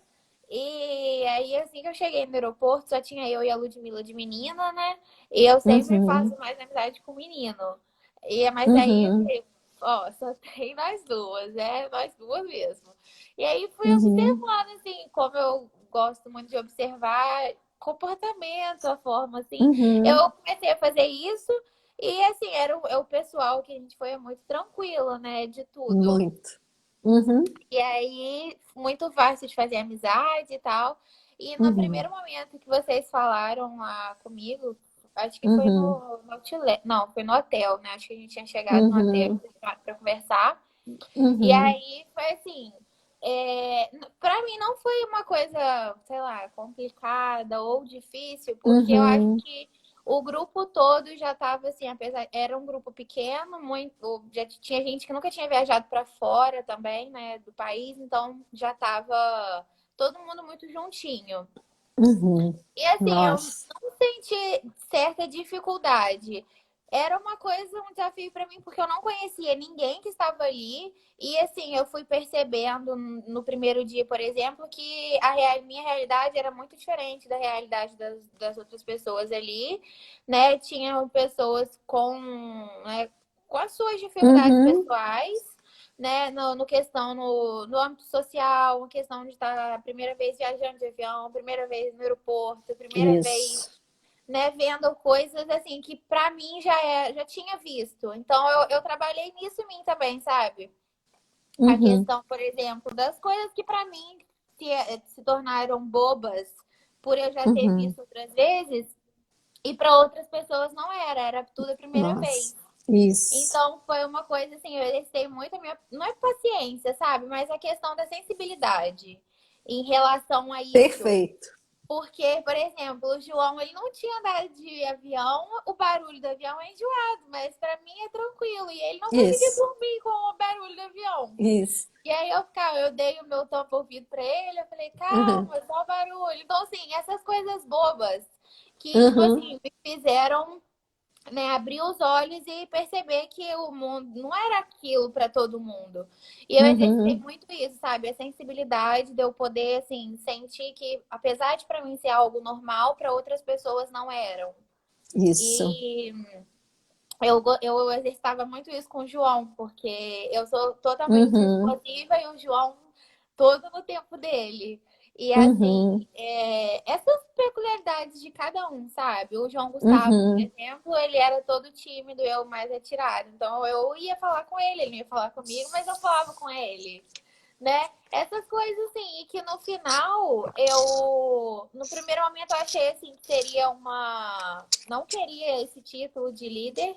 e aí, assim que eu cheguei no aeroporto, só tinha eu e a Ludmilla de menina, né? E eu sempre faço uhum. mais amizade com o menino. Mas aí, Uhum, assim, ó, só tem nós duas, nós duas mesmo. E aí fui uhum, observando, assim, como eu gosto muito de observar comportamento, a forma, assim. uhum. Eu comecei a fazer isso e, assim, era o pessoal que a gente foi muito tranquilo, né, de tudo. Muito. Uhum, E aí, muito fácil de fazer amizade e tal. E no uhum, primeiro momento que vocês falaram lá comigo, acho que foi uhum, no outlet, não, foi no hotel, né? Acho que a gente tinha chegado no hotel uhum, pra conversar. E uhum, aí foi assim, para mim não foi uma coisa, sei lá, complicada ou difícil, porque eu acho uhum, que o grupo todo já estava assim, apesar era um grupo pequeno, muito, já tinha gente que nunca tinha viajado para fora também, né, do país, então já estava todo mundo muito juntinho. uhum. E assim, eu Nossa. não senti certa dificuldade. Era uma coisa, um desafio para mim, porque eu não conhecia ninguém que estava ali. E assim, eu fui percebendo no primeiro dia, por exemplo, que minha realidade era muito diferente da realidade das outras pessoas ali, né? Tinham pessoas né, com as suas dificuldades Uhum. pessoais, né, no âmbito social, uma questão de estar a primeira vez viajando de avião, primeira vez no aeroporto, primeira vez, Isso. né, vendo coisas assim que para mim já tinha visto. Então eu trabalhei nisso em mim também, sabe? A Uhum, questão, por exemplo, das coisas que para mim se tornaram bobas por eu já ter uhum. visto outras vezes e para outras pessoas não era tudo a primeira vez. Nossa. Isso. Então foi uma coisa assim, eu exercitei muito a minha, não é paciência, sabe? Mas a questão da sensibilidade em relação a isso. Perfeito. Porque, por exemplo, o João, ele não tinha andado de avião, o barulho do avião é enjoado, mas pra mim é tranquilo. E ele não conseguia Isso, dormir com o barulho do avião. isso. E aí eu dei o meu tampa ouvido pra ele, eu falei, Uhum, calma, só barulho. Então, assim, essas coisas bobas que, tipo uhum, assim, me fizeram, né, abrir os olhos e perceber que o mundo não era aquilo para todo mundo. E eu exercitei uhum. muito isso, sabe? A sensibilidade de eu poder, assim, sentir que, apesar de para mim ser algo normal, para outras pessoas não eram. Isso. E eu exercitava muito isso com o João, porque eu sou totalmente Uhum, explosiva e o João todo no tempo dele. E assim, uhum, essas peculiaridades de cada um, sabe? O João Gustavo, por uhum. exemplo, ele era todo tímido, eu mais atirado. Então eu ia falar com ele não ia falar comigo, mas eu falava com ele, né? Essas coisas assim, e que no final no primeiro momento eu achei assim que seria não queria esse título de líder,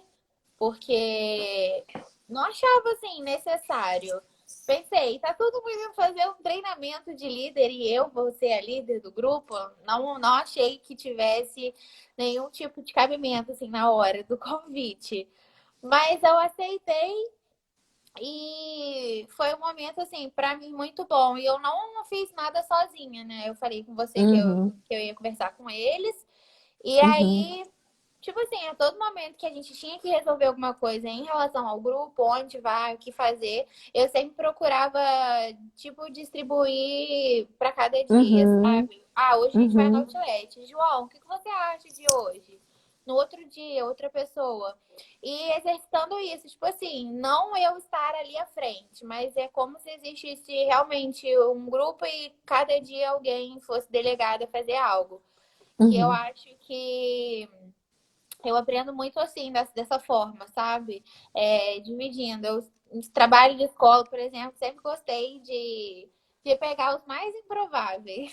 porque não achava assim necessário. Pensei, tá todo mundo indo fazer um treinamento de líder e eu vou ser a líder do grupo? Não achei que tivesse nenhum tipo de cabimento assim na hora do convite. Mas eu aceitei e foi um momento assim para mim muito bom. E eu não fiz nada sozinha, né? Eu falei com você que Uhum, que eu ia conversar com eles. E uhum, aí tipo assim, a todo momento que a gente tinha que resolver alguma coisa em relação ao grupo, onde vai, o que fazer, eu sempre procurava, tipo, distribuir para cada dia, uhum, sabe? Ah, hoje a gente vai no uhum, Outlet. João, o que você acha de hoje? No outro dia, outra pessoa. E exercitando isso, tipo assim, não eu estar ali à frente, mas é como se existisse realmente um grupo e cada dia alguém fosse delegado a fazer algo. Que eu uhum. acho que eu aprendo muito assim, dessa forma, sabe? Dividindo. Trabalho de escola, por exemplo, sempre gostei de pegar os mais improváveis,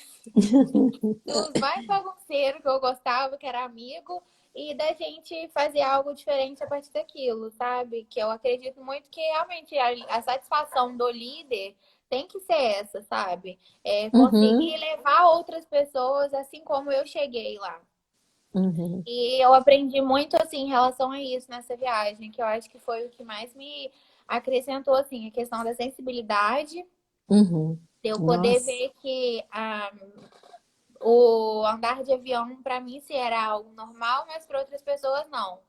dos mais bagunceiros que eu gostava, que era amigo, e da gente fazer algo diferente a partir daquilo, sabe? Que eu acredito muito que realmente a satisfação do líder tem que ser essa, sabe? É Uhum, conseguir levar outras pessoas assim como eu cheguei lá. uhum, E eu aprendi muito assim em relação a isso nessa viagem, que eu acho que foi o que mais me acrescentou assim, a questão da sensibilidade, uhum. de eu poder Nossa, ver que o andar de avião para mim se era algo normal, mas para outras pessoas não.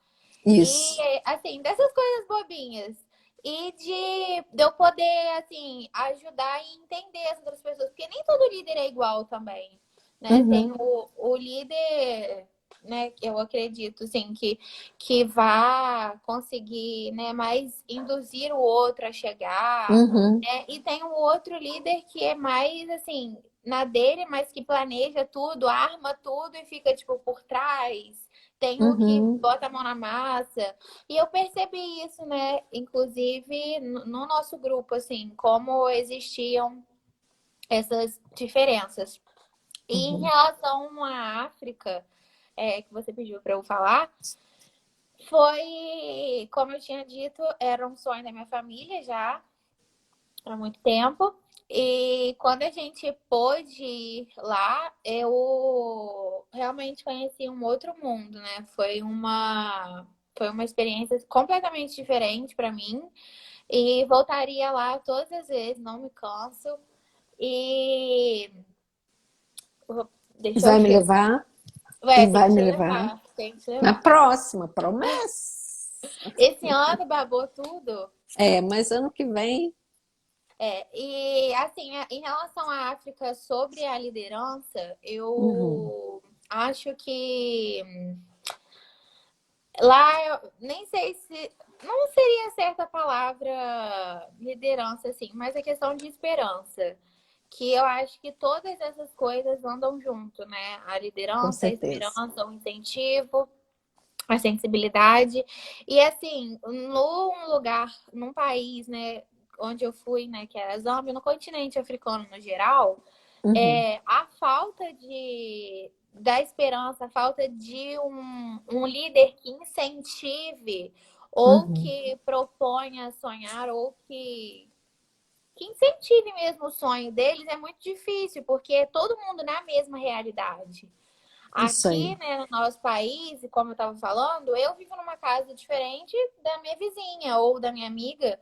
E isso. assim, dessas coisas bobinhas. E de eu poder, assim, ajudar e entender as outras pessoas. Porque nem todo líder é igual também, né? Tem Uhum, o líder, né? Eu acredito, assim, que vá conseguir, né? Mais induzir o outro a chegar, uhum, né? E tem um outro líder que é mais, assim, na dele, mas que planeja tudo, arma tudo e fica, tipo, por trás. Tem o que uhum, bota a mão na massa. E eu percebi isso, né? Inclusive no nosso grupo, assim, como existiam essas diferenças. E em uhum, relação à África, que você pediu para eu falar, foi, como eu tinha dito, era um sonho da minha família já há muito tempo. E quando a gente pôde ir lá, eu realmente conheci um outro mundo, né? Foi uma experiência completamente diferente para mim. E voltaria lá todas as vezes, não me canso. E deixa eu vai me ver. levar Ué, e tem vai que me te levar levar, tem que te na levar. próxima, promessa. Esse ano babou tudo. É, mas ano que vem. E assim, em relação à África, sobre a liderança, Uhum, eu acho que lá eu nem sei se não seria certa a palavra liderança, assim, mas a questão de esperança. Que eu acho que todas essas coisas andam junto, né? A com liderança, a certeza. esperança, o incentivo, a sensibilidade. E assim, num lugar, num país, né, onde eu fui, né, que era Zâmbia, no continente africano no geral, Uhum, a falta da esperança, a falta de um líder que incentive ou uhum, que proponha sonhar ou que incentive mesmo o sonho deles é muito difícil, porque é todo mundo na mesma realidade. Isso Aqui, aí. né, no nosso país, e como eu estava falando, eu vivo numa casa diferente da minha vizinha ou da minha amiga,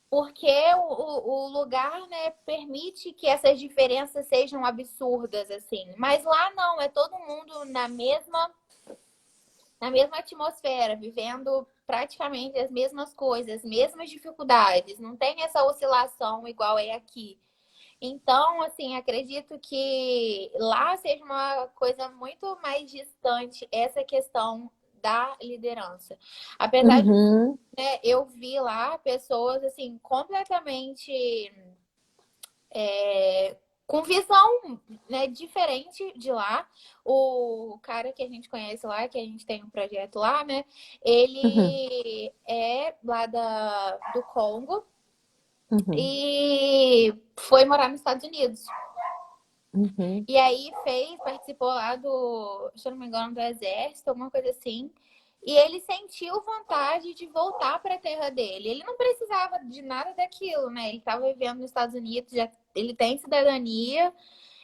porque o lugar, né, permite que essas diferenças sejam absurdas, assim. Mas lá não, é todo mundo na mesma atmosfera, vivendo praticamente as mesmas coisas, as mesmas dificuldades. Não tem essa oscilação igual é aqui. Então, assim, acredito que lá seja uma coisa muito mais distante essa questão da liderança. Apesar de, Uhum, né, eu vi lá pessoas assim completamente com visão, né, diferente de lá. O cara que a gente conhece lá, que a gente tem um projeto lá, né? uhum, Ele é lá do Congo uhum, e foi morar nos Estados Unidos. uhum, E aí participou lá se eu não me engano, do exército, alguma coisa assim. E ele sentiu vontade de voltar para a terra dele. Ele não precisava de nada daquilo, né? Ele estava vivendo nos Estados Unidos, já ele tem cidadania.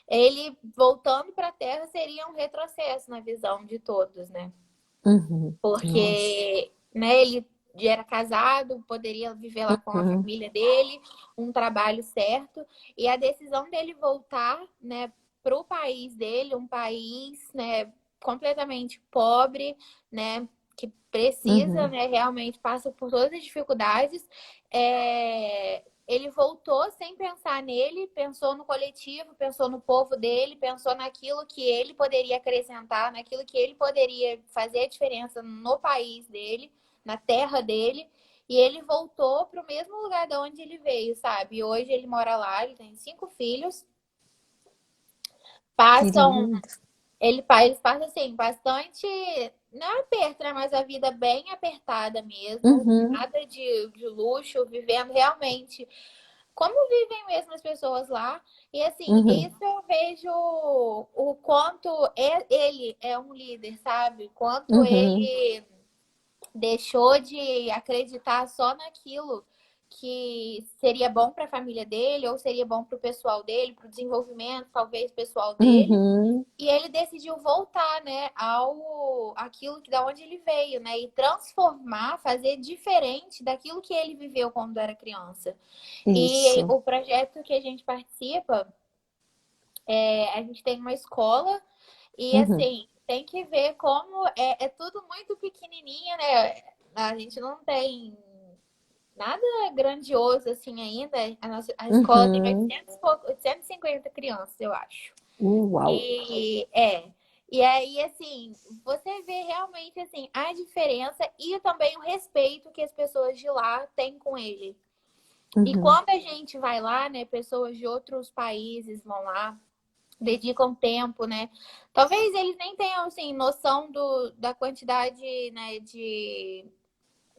Ele voltando para a terra seria um retrocesso na visão de todos, né? uhum. Nossa. Porque, né, ele já era casado, poderia viver lá com a Uhum, família dele, um trabalho certo, e a decisão dele voltar, né, para o país dele, um país, né, completamente pobre, né, que precisa, uhum, né, realmente passa por todas as dificuldades, ele voltou sem pensar nele, pensou no coletivo, pensou no povo dele, pensou naquilo que ele poderia acrescentar, naquilo que ele poderia fazer a diferença no país dele, na terra dele. E ele voltou para o mesmo lugar de onde ele veio, sabe? Hoje ele mora lá, ele tem 5 filhos. que Passam, lindo. eles passam assim, bastante, não é aperto, né? Mas a vida bem apertada mesmo, Uhum, nada de luxo, vivendo realmente como vivem mesmo as pessoas lá. E assim, uhum, isso eu vejo o quanto ele é um líder, sabe? Quanto uhum, ele deixou de acreditar só naquilo que seria bom para a família dele, ou seria bom para o pessoal dele, para o desenvolvimento, talvez, pessoal dele. uhum. E ele decidiu voltar, né, ao aquilo que da onde ele veio, né, e transformar, fazer diferente daquilo que ele viveu quando era criança. E Isso. o projeto que a gente participa, a gente tem uma escola e Uhum, assim, tem que ver como é tudo muito pequenininha, né? A gente não tem nada grandioso assim ainda. A escola tem uhum. 800 e pouco, 850 crianças, eu acho. Uau. E é. E aí, assim, você vê realmente assim a diferença e também o respeito que as pessoas de lá têm com ele. E Uhum, quando a gente vai lá, né, pessoas de outros países vão lá, dedicam tempo, né? Talvez eles nem tenham, assim, noção da quantidade, né,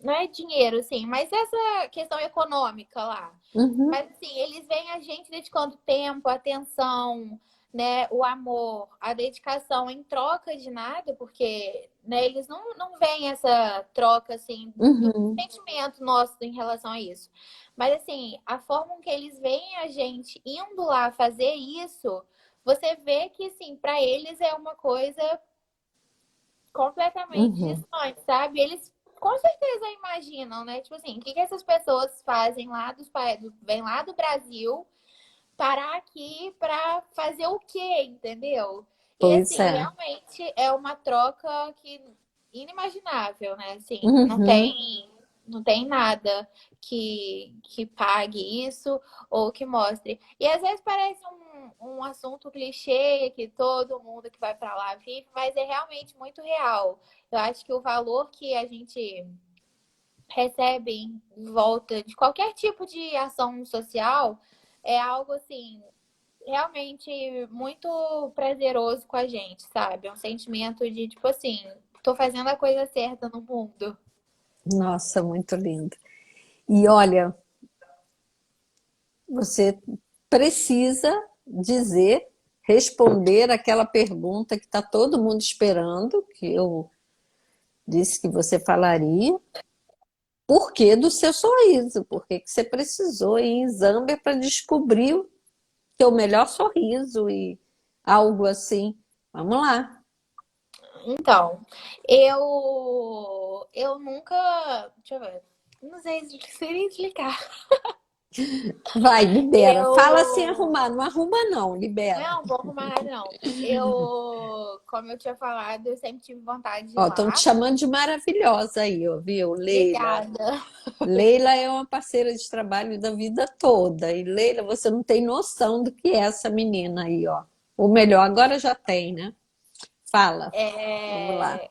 não é dinheiro, assim, mas essa questão econômica lá. uhum, Mas, assim, eles veem a gente dedicando tempo, atenção, né, o amor, a dedicação em troca de nada, porque, né, eles não veem essa troca, assim, do uhum. sentimento nosso em relação a isso. Mas, assim, a forma que eles veem a gente indo lá fazer isso, você vê que, assim, para eles é uma coisa completamente Uhum. distante, sabe? Eles com certeza imaginam, né? Tipo assim, o que que essas pessoas fazem lá vem lá do Brasil parar aqui para fazer o quê, entendeu? E Pois assim, é. realmente é uma troca que inimaginável, né? Assim, Uhum. não tem nada que pague isso ou que mostre. E às vezes parece um assunto clichê que todo mundo que vai para lá vive, mas é realmente muito real. Eu acho que o valor que a gente recebe em volta de qualquer tipo de ação social é algo assim realmente muito prazeroso com a gente, sabe? É um sentimento de tipo assim, tô fazendo a coisa certa no mundo. Nossa, muito lindo. E olha, você precisa dizer, responder aquela pergunta que está todo mundo esperando, que eu disse que você falaria. Por que do seu sorriso? Por que que você precisou ir em Zâmbia para descobrir o teu melhor sorriso e algo assim? Vamos lá. Então, eu nunca. Deixa eu ver. Não sei se seria explicar. Vai, libera. Fala sem Eu. arrumar. Não arruma, não. Libera. Não, vou arrumar nada, não. Como eu tinha falado, eu sempre tive vontade de ir Ó, estão te lá. chamando de maravilhosa aí, ó, viu? Leila. Obrigada. Leila é uma parceira de trabalho da vida toda. E Leila, você não tem noção do que é essa menina aí, ó. Ou melhor, agora já tem, né? Fala. Vamos lá. É,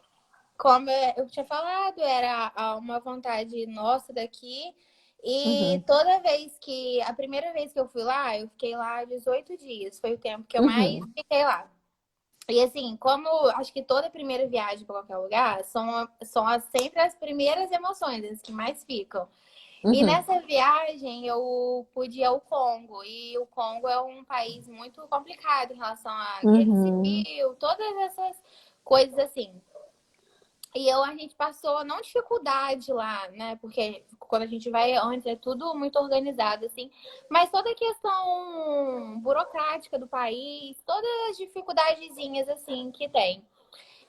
como eu tinha falado, era uma vontade nossa daqui. E Uhum, toda vez que. A primeira vez que eu fui lá, eu fiquei lá 18 dias. Foi o tempo que eu mais uhum, fiquei lá. E assim, como acho que toda primeira viagem para qualquer lugar sempre as primeiras emoções, as que mais ficam. E uhum, nessa viagem eu pude ir ao Congo. E o Congo é um país muito complicado em relação à guerra uhum, civil, todas essas coisas assim. A gente passou, não dificuldade lá, né? Porque quando a gente vai antes é tudo muito organizado, assim. Mas toda a questão burocrática do país, todas as dificuldadezinhas, assim, que tem.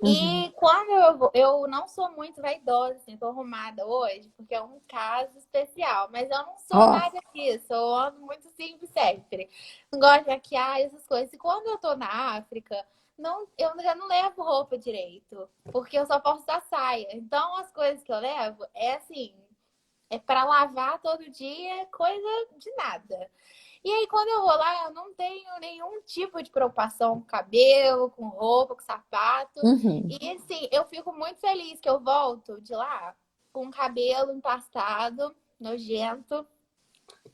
uhum. E quando eu não sou muito vaidosa, assim, tô arrumada hoje, porque é um caso especial, mas eu não sou Ó, nada disso, eu ando muito simples sempre. Não gosto de maquiagem, essas coisas. E quando eu tô na África, não, eu já não levo roupa direito, porque eu só posso usar saia. Então as coisas que eu levo é assim, é para lavar todo dia, coisa de nada. E aí, quando eu vou lá, eu não tenho nenhum tipo de preocupação com cabelo, com roupa, com sapato. uhum. E assim, eu fico muito feliz que eu volto de lá com o cabelo empastado, nojento,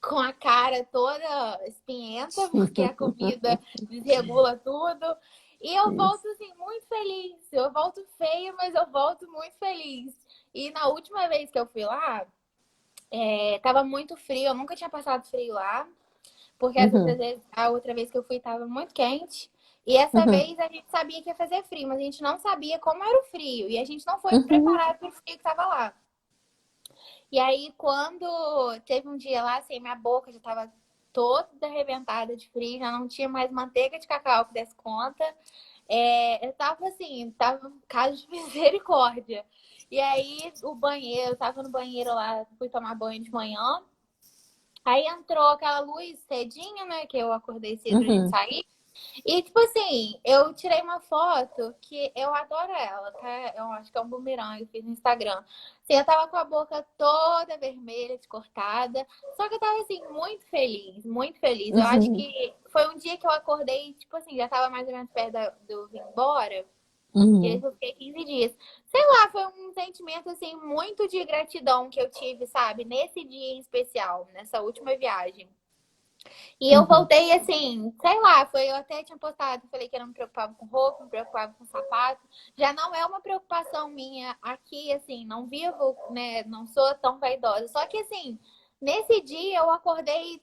com a cara toda espinhenta, porque a comida desregula tudo. E eu volto Isso. assim, muito feliz. Eu volto feia, mas eu volto muito feliz. E na última vez que eu fui lá, tava muito frio, eu nunca tinha passado frio lá. Porque as outras Uhum, vezes, a outra vez que eu fui estava muito quente. E essa uhum, vez a gente sabia que ia fazer frio, mas a gente não sabia como era o frio. E a gente não foi uhum, preparado para o frio que estava lá. E aí, quando teve um dia lá, assim, minha boca já estava toda arrebentada de frio, já não tinha mais manteiga de cacau que desse conta. Eu tava assim, tava um caso de misericórdia. E aí, o banheiro, eu tava no banheiro lá, fui tomar banho de manhã. Aí entrou aquela luz cedinho, né? Que eu acordei cedo pra gente uhum. sair. E, tipo assim, eu tirei uma foto que eu adoro ela, tá? Eu acho que é um bumerangue, eu fiz no Instagram. Assim, eu tava com a boca toda vermelha, descortada. Só que eu tava, assim, muito feliz, muito feliz. Eu acho Uhum, que foi um dia que eu acordei, tipo assim, já tava mais ou menos perto de eu vir embora. E aí uhum, eu fiquei 15 dias. Sei lá, foi um sentimento, assim, muito de gratidão que eu tive, sabe? Nesse dia em especial, nessa última viagem. E eu uhum, voltei assim, sei lá, eu até tinha postado, falei que eu não me preocupava com roupa, me preocupava com sapato. Já não é uma preocupação minha aqui, assim, não vivo, né, não sou tão vaidosa. Só que assim, nesse dia eu acordei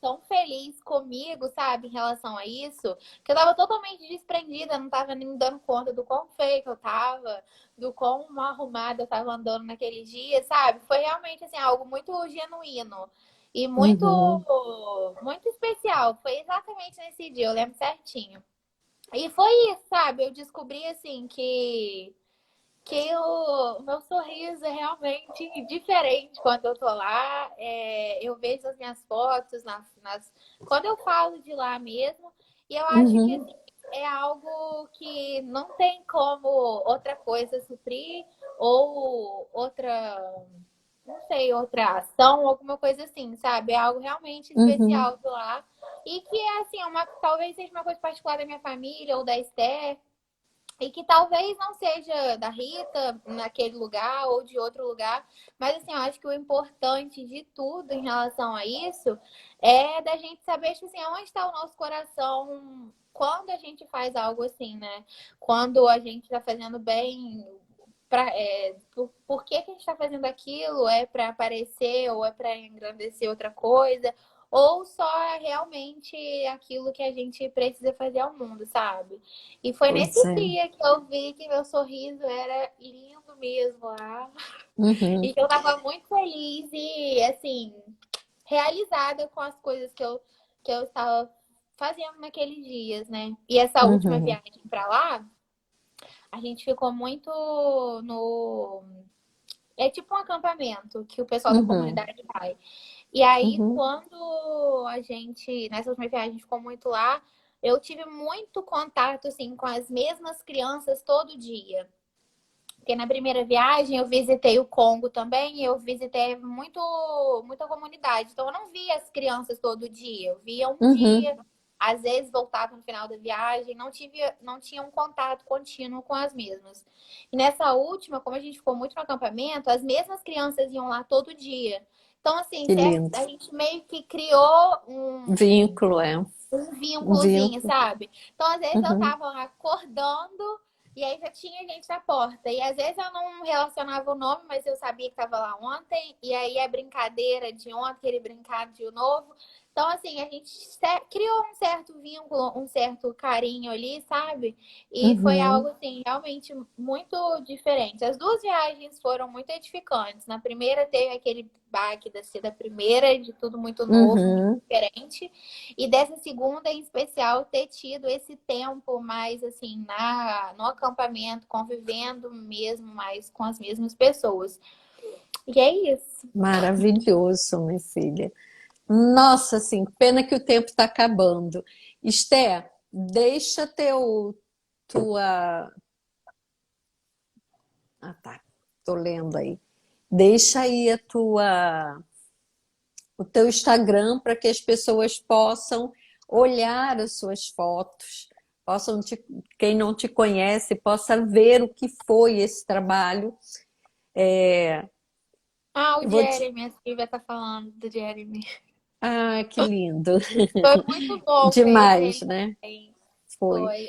tão feliz comigo, sabe, em relação a isso, que eu tava totalmente desprendida, não tava nem me dando conta do quão feio que eu tava, do quão mal arrumada eu tava andando naquele dia, sabe? Foi realmente assim algo muito genuíno. E muito, uhum. muito especial. Foi exatamente nesse dia, eu lembro certinho. E foi isso, sabe? Eu descobri assim que o meu sorriso é realmente diferente quando eu tô lá. Eu vejo as minhas fotos quando eu falo de lá mesmo. E eu acho que Uhum, assim, é algo que não tem como outra coisa suprir ou outra, não sei, outra ação, alguma coisa assim, sabe? É algo realmente uhum, especial de lá. E que é assim, talvez seja uma coisa particular da minha família ou da Esther. E que talvez não seja da Rita naquele lugar ou de outro lugar, mas assim, eu acho que o importante de tudo em relação a isso é da gente saber, tipo assim, onde está o nosso coração quando a gente faz algo assim, né? Quando a gente está fazendo bem, por que que a gente está fazendo aquilo? É para aparecer ou é para engrandecer outra coisa? Ou só é realmente aquilo que a gente precisa fazer ao mundo, sabe? E foi pois nesse é. dia que eu vi que meu sorriso era lindo mesmo lá. Uhum, E que eu tava muito feliz e, assim, realizada com as coisas que eu estava fazendo naqueles dias, né? E essa última uhum, viagem para lá, a gente ficou muito no. É tipo um acampamento que o pessoal da uhum, comunidade vai. E aí, uhum, quando a gente, nessa última viagem, a gente ficou muito lá, eu tive muito contato, assim, com as mesmas crianças todo dia. Porque na primeira viagem eu visitei o Congo também, e eu visitei muita comunidade. Então eu não via as crianças todo dia. Eu via um uhum, dia, às vezes voltava no final da viagem, não tinha um contato contínuo com as mesmas. E nessa última, como a gente ficou muito no acampamento, as mesmas crianças iam lá todo dia. Então, assim, que lindo. a gente meio que criou Vínculo, é. um Um vínculozinho, vínculo. sabe? Então, às vezes eu Uhum, tava lá acordando e aí já tinha gente na porta. E às vezes eu não relacionava o nome, mas eu sabia que tava lá ontem. E aí a brincadeira de ontem, aquele brincar de novo. Então, assim, a gente criou um certo vínculo, um certo carinho ali, sabe? E foi algo, uhum, assim, realmente muito diferente. As duas viagens foram muito edificantes. Na primeira teve aquele baque da ser da primeira, de tudo muito novo, muito uhum. diferente. E dessa segunda, em especial, ter tido esse tempo mais assim no acampamento, convivendo mesmo mais com as mesmas pessoas. E é isso. Maravilhoso, minha filha. Nossa, assim, pena que o tempo está acabando. Esther, deixa tua. Ah, tá. Tô lendo aí. Deixa aí o teu Instagram para que as pessoas possam olhar as suas fotos, quem não te conhece, possa ver o que foi esse trabalho. Ah, o Eu vou te... Jeremy, a Silvia tá falando do Jeremy. Ah, que lindo. Foi muito bom conhecer Demais, ele né? também. Foi. Foi.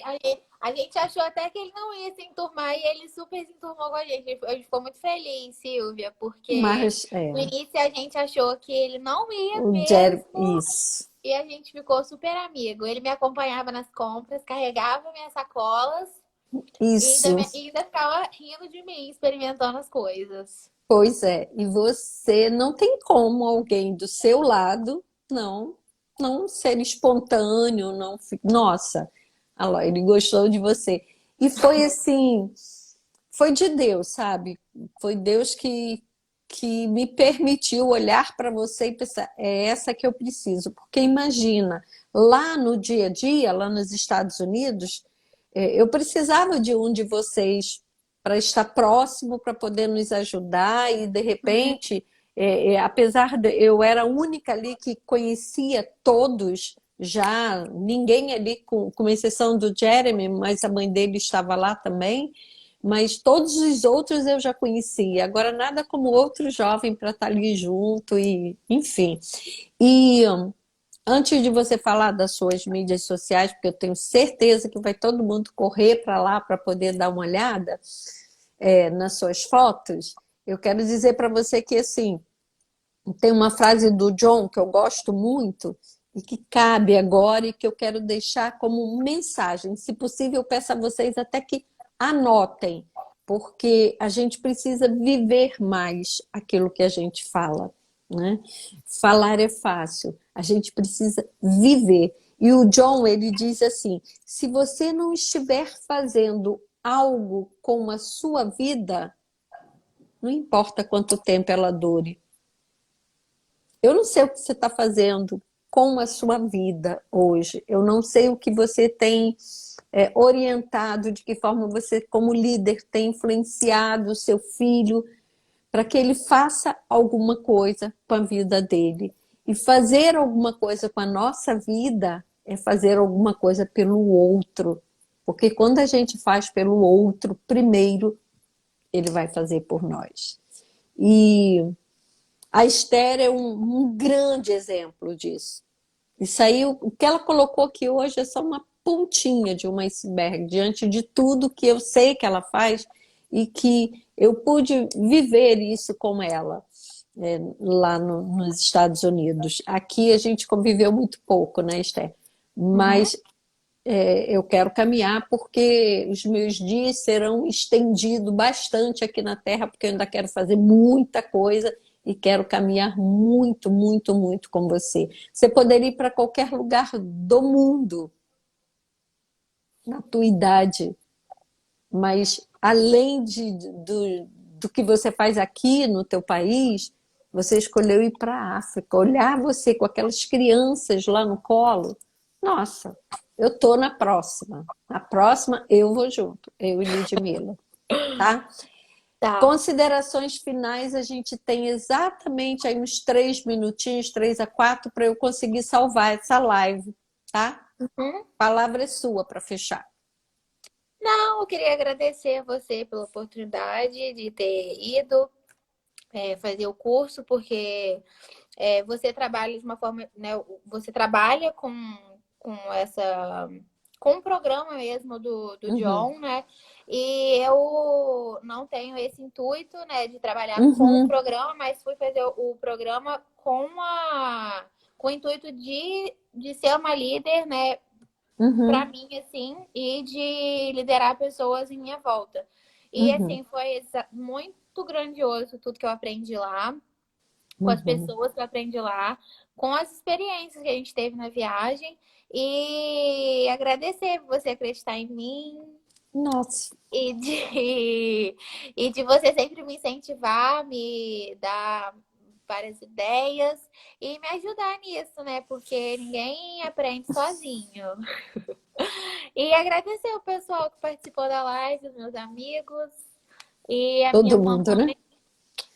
A gente achou até que ele não ia se enturmar e ele super se enturmou com a gente. A gente ficou muito feliz, Silvia, porque Mas, no é, início a gente achou que ele não ia o Jerry, mesmo. isso. E a gente ficou super amigo. Ele me acompanhava nas compras, carregava minhas sacolas e Isso. ainda ficava rindo de mim, experimentando as coisas. Pois é, e você não tem como alguém do seu lado não ser espontâneo, não, nossa, olha lá, ele gostou de você. E foi assim, foi de Deus, sabe? Foi Deus que me permitiu olhar para você e pensar, é essa que eu preciso, porque imagina, lá no dia a dia, lá nos Estados Unidos, eu precisava de um de vocês para estar próximo, para poder nos ajudar e de Uhum. repente, apesar de eu era a única ali que conhecia todos já, ninguém ali, com exceção do Jeremy, mas a mãe dele estava lá também, mas todos os outros eu já conhecia. Agora nada como outro jovem para estar ali junto e, enfim. E antes de você falar das suas mídias sociais, porque eu tenho certeza que vai todo mundo correr para lá para poder dar uma olhada nas suas fotos, eu quero dizer para você que assim tem uma frase do John que eu gosto muito e que cabe agora e que eu quero deixar como mensagem. Se possível, eu peço a vocês até que anotem, porque a gente precisa viver mais aquilo que a gente fala, né? Falar é fácil, a gente precisa viver. E o John, ele diz assim: se você não estiver fazendo algo com a sua vida, não importa quanto tempo ela dure, eu não sei o que você está fazendo com a sua vida hoje. Eu não sei o que você tem orientado, de que forma você, como líder, tem influenciado o seu filho para que ele faça alguma coisa com a vida dele. E fazer alguma coisa com a nossa vida é fazer alguma coisa pelo outro. Porque quando a gente faz pelo outro, primeiro ele vai fazer por nós. E a Esther é um grande exemplo disso. Isso aí, o que ela colocou aqui hoje é só uma pontinha de um iceberg, diante de tudo que eu sei que ela faz e que eu pude viver isso com ela lá nos Estados Unidos. Aqui a gente conviveu muito pouco, né, Esther? Uhum. Mas eu quero caminhar porque os meus dias serão estendidos bastante aqui na Terra, porque eu ainda quero fazer muita coisa e quero caminhar muito, muito, muito com você. Você poderia ir para qualquer lugar do mundo, na tua idade, mas além do que você faz aqui no teu país, você escolheu ir para a África, olhar você com aquelas crianças lá no colo. Nossa, eu tô na próxima. Na próxima eu vou junto, eu e Ludmilla, tá? Tá. Considerações finais, a gente tem exatamente aí uns 3 minutinhos, 3 a 4, para eu conseguir salvar essa live, tá? Uhum. A palavra é sua para fechar. Não, eu queria agradecer a você pela oportunidade de ter ido fazer o curso, porque você trabalha de uma forma, né? Você trabalha com essa com o programa mesmo do Uhum, John, né? E eu não tenho esse intuito, né, de trabalhar com o uhum, programa, mas fui fazer o programa com o intuito de ser uma líder, né, para uhum, mim, assim, e de liderar pessoas em minha volta. E, uhum, assim, foi muito grandioso tudo que eu aprendi lá, com as uhum. pessoas que eu aprendi lá, com as experiências que a gente teve na viagem. E agradecer por você acreditar em mim Nossa, e e de você sempre me incentivar, me dar várias ideias e me ajudar nisso, né? Porque ninguém aprende sozinho. E agradecer o pessoal que participou da live, os meus amigos e a minha todo mundo, né? mamãe.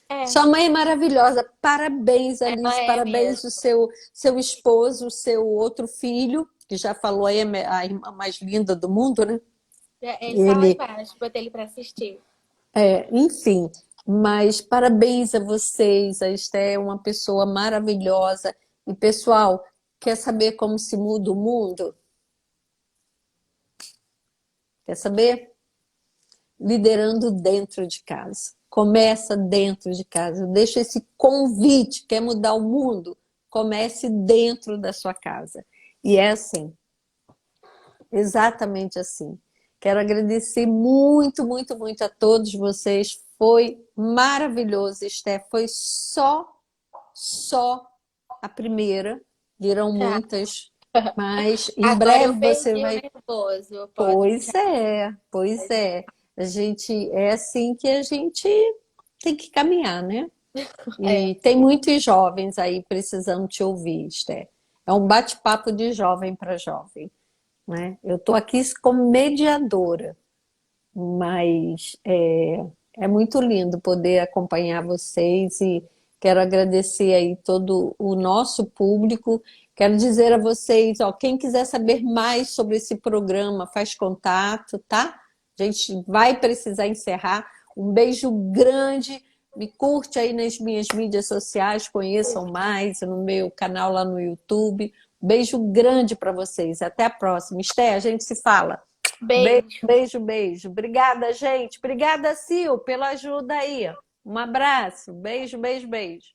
É, Sua mãe é maravilhosa. Parabéns, ela Alice. é Parabéns mesmo. o seu esposo, o seu outro filho, que já falou aí, a irmã mais linda do mundo, né? Ele tá lá Ele, embaixo, botei ele para assistir. enfim, mas parabéns a vocês. A Esté é uma pessoa maravilhosa. E, pessoal, quer saber como se muda o mundo? Quer saber? Liderando dentro de casa. Começa dentro de casa. Deixa esse convite. Quer mudar o mundo? Comece dentro da sua casa. E é assim, exatamente assim. Quero agradecer muito, muito, muito a todos vocês. Foi maravilhoso, Esté. Foi só a primeira. Virão Tá. muitas, mas em Agora eu breve você perdi o vai. nervoso. Pode Pois já. é, pois é. A gente é assim que a gente tem que caminhar, né? É. E tem muitos jovens aí precisando te ouvir, Esther. É um bate-papo de jovem para jovem, né? Eu estou aqui como mediadora, mas é muito lindo poder acompanhar vocês e quero agradecer aí todo o nosso público. Quero dizer a vocês, ó, quem quiser saber mais sobre esse programa, faz contato, tá? A gente vai precisar encerrar. Um beijo grande. Me curte aí nas minhas mídias sociais, conheçam mais no meu canal lá no YouTube. Beijo grande para vocês. Até a próxima. Esté, a gente se fala. Beijo, Beijo. beijo, beijo. Obrigada, gente. Obrigada, Sil, pela ajuda aí. Um abraço. Beijo, beijo, beijo.